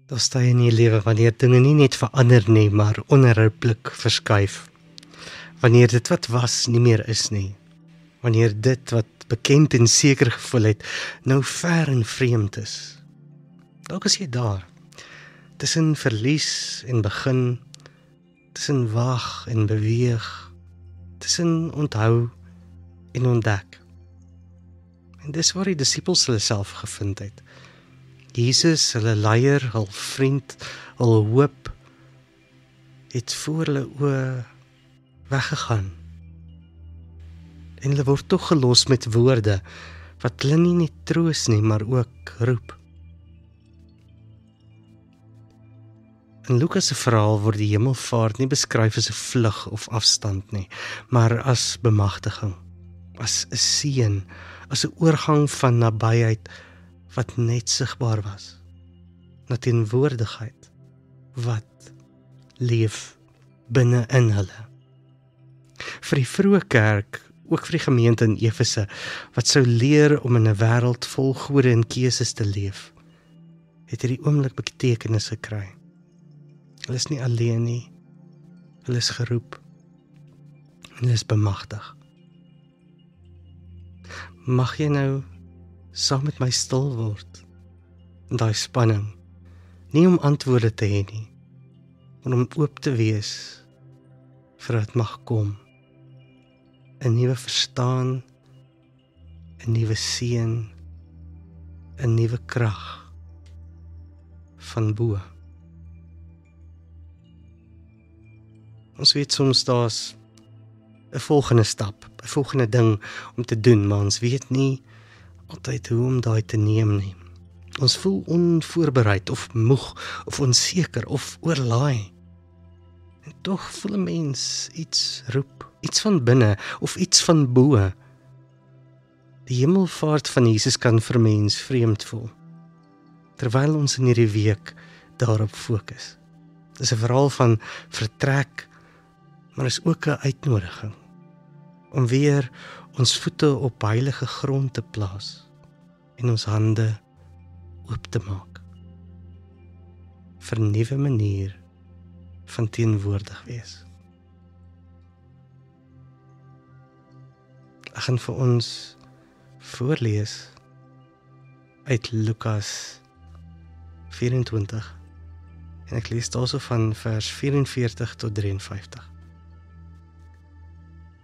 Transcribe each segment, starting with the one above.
Daar sta jy in jou lewe wanneer dinge nie net verander nie, maar onherroepelik verskuif. Wanneer dit wat was nie meer is nie. Wanneer dit wat bekend en seker gevoel het, nou ver en vreemd is. Dalk is jy daar, tussen verlies en begin, tussen wag en beweeg, tussen onthou en ontdek. En dis waar die disippels hulle self gevind het. Jesus, hulle leier, hul vriend, hul hoop, het voor hulle oë weggegaan. En hulle word tog gelos met woorde, wat hulle nie net troos nie, maar ook roep. In Lukas se verhaal word die hemelvaart nie beskryf as 'n vlug of afstand nie, maar as bemagtiging, as 'n seën, as 'n oorgang van nabyheid wat net sigbaar was, na teenwoordigheid wat leef binne in hulle. Vir die vroeë kerk, ook vir die gemeente in Efese, wat sou leer om in 'n wêreld vol gode en keuses te leef, het hierdie oomblik betekenis gekry. Hulle is nie alleen nie, hulle is geroep, en hulle is bemagtig. Mag jy nou saam met my stil word, in daai spanning, nie om antwoorde te hê nie, maar om oop te wees, vir wat mag kom, 'n nuwe verstaan, 'n nuwe seën, 'n nuwe krag, van bo. Ons weet soms daar's 'n volgende stap, 'n volgende ding om te doen, maar ons weet nie altyd hoe om daai te neem nie. Ons voel onvoorbereid of moeg of onseker of oorlaai. En tog voel 'n mens iets roep, iets van binne of iets van bo. Die hemelvaart van Jesus kan vir mens vreemd voel, terwyl ons in hierdie week daarop fokus. Dit is 'n verhaal van vertrek, maar is ook 'n uitnodiging om weer ons voete op heilige grond te plaas en ons hande oop te maak vir 'n nuwe manier van teenwoordig wees. Ek gaan vir ons voorlees uit Lukas 24 en ek lees daarso van vers 44 tot 53.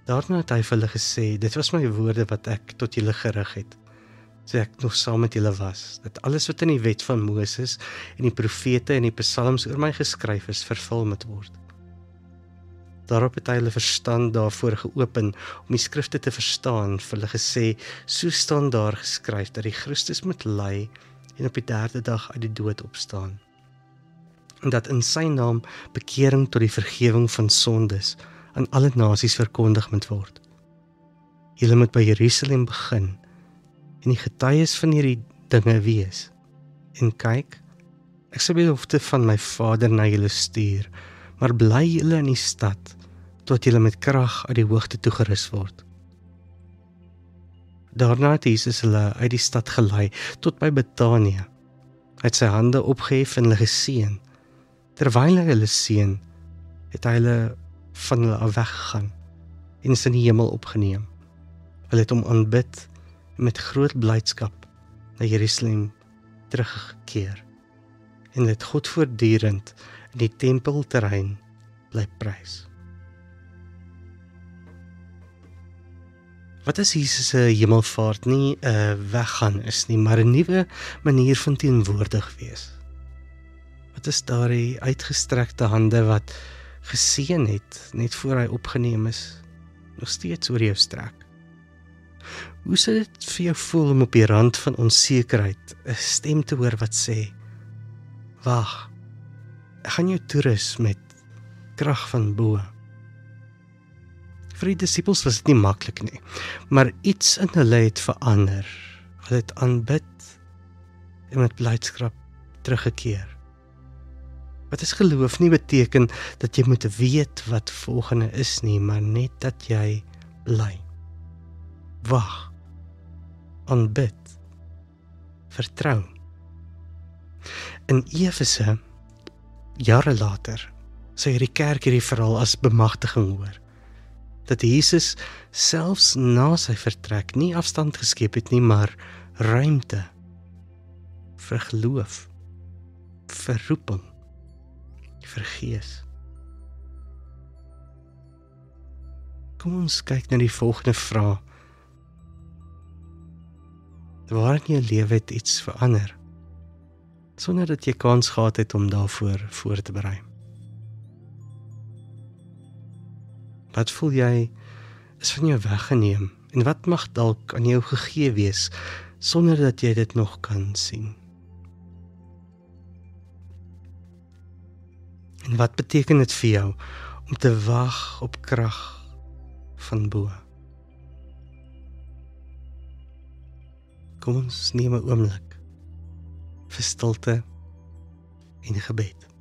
Daarna het hy vir hulle gesê, dit was my woorde wat ek tot julle gerig het, so ek nog saam met julle was, dat alles wat in die wet van Moses en die profete en die psalms oor my geskryf is, vervul moet word. Daarop het hy hulle verstand daarvoor geopen, om die skrifte te verstaan, vir hulle gesê, so staan daar geskryf, dat die Christus moet ly, en op die 3de dag uit die dood opstaan, en dat in sy naam bekering tot die vergewing van sondes, aan alle nasies verkondig moet word. Julle moet by Jerusalem begin, en die getuies van hierdie dinge wees. En kyk, ek sal belofte van my Vader na julle stuur, maar bly julle in die stad, tot julle met krag uit die hoogte toegerus word. Daarna het Jesus hulle uit die stad gelei, tot by Betanië. Hy het sy hande opgehef en hulle geseën. Terwyl hy hulle seën, het hy hulle van hulle af weggegaan, en is in die hemel opgeneem. Hulle het hom aanbid, en met groot blydskap na Jerusalem teruggekeer, en hulle het God voortdurend in die tempelterrein bly prys. Wat as Jesus se hemelvaart nie 'n weggaan is nie, maar 'n nuwe manier van teenwoordig wees? Wat is daardie uitgestrekte hande wat geseën het, net voor hy opgeneem is, nog steeds oor jou strek? Hoe sou dit vir jou voel om op die rand van onsekerheid 'n stem te hoor wat sê, wag, ek gaan jou toerus met krag van bo? Vir die disippels was dit nie maklik nie, maar iets in hulle het verander. Hulle het aanbid en met blydskap teruggekeer. Wat is geloof nie beteken dat jy moet weet wat volgende is nie, maar net dat jy bly. Wag, aanbid, vertrou. In Efese, jare later, sê hierdie kerk hierdie verhaal as bemagtiging hoor. Dat Jesus selfs na sy vertrek nie afstand geskep het nie, maar ruimte vir geloof, vir roeping, vir gees. Kom ons kyk na die volgende vraag. Waar in jou lewe het iets verander, sonder dat jy kans gehad het om daarvoor voor te berei? Wat voel jy is van jou weggeneem en wat mag dalk aan jou gegee wees sonder dat jy dit nog kan sien? En wat beteken dit vir jou om te wag op krag van bo? Kom ons neem 'n oomblik vir stilte en gebed.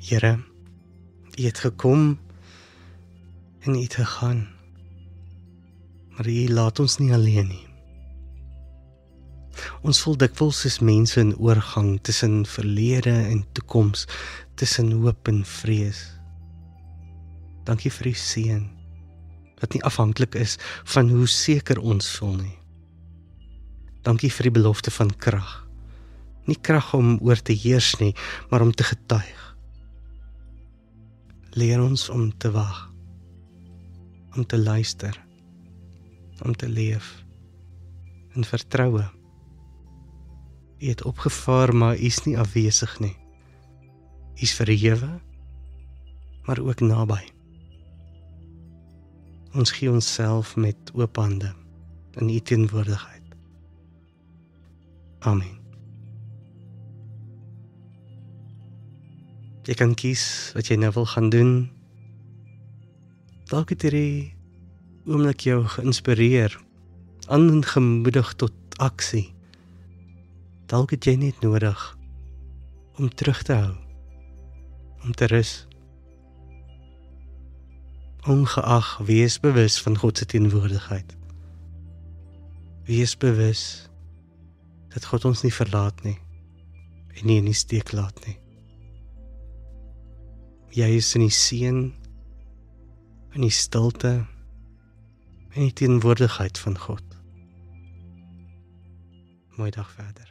Here, U het gekom en U het gegaan, maar U laat ons nie alleen nie. Ons voel dikwels soos mense in oorgang tussen verlede en toekoms, tussen hoop en vrees. Dankie vir U seën, wat nie afhanklik is van hoe seker ons voel nie. Dankie vir die belofte van krag. Nie krag om oor te heers nie, maar om te getuig. Leer ons om te wag, om te luister, om te leef in vertroue. U het opgevaar, maar U is nie afwesig nie. U is verhewe, maar ook naby. Ons gee onsself met oop hande in U teenwoordigheid. Amen. Jy kan kies wat jy nou wil gaan doen. Dalk het hierdie oomblik jou geïnspireer, aangemoedig tot aksie. Dalk het jy net nodig om terug te hou, om te rus. Ongeag, wees bewus van God se teenwoordigheid. Wees bewus dat God ons nie verlaat nie en nie in die steek laat nie. Jy is in die seën, in die stilte, in die teenwoordigheid van God. Mooi dag verder.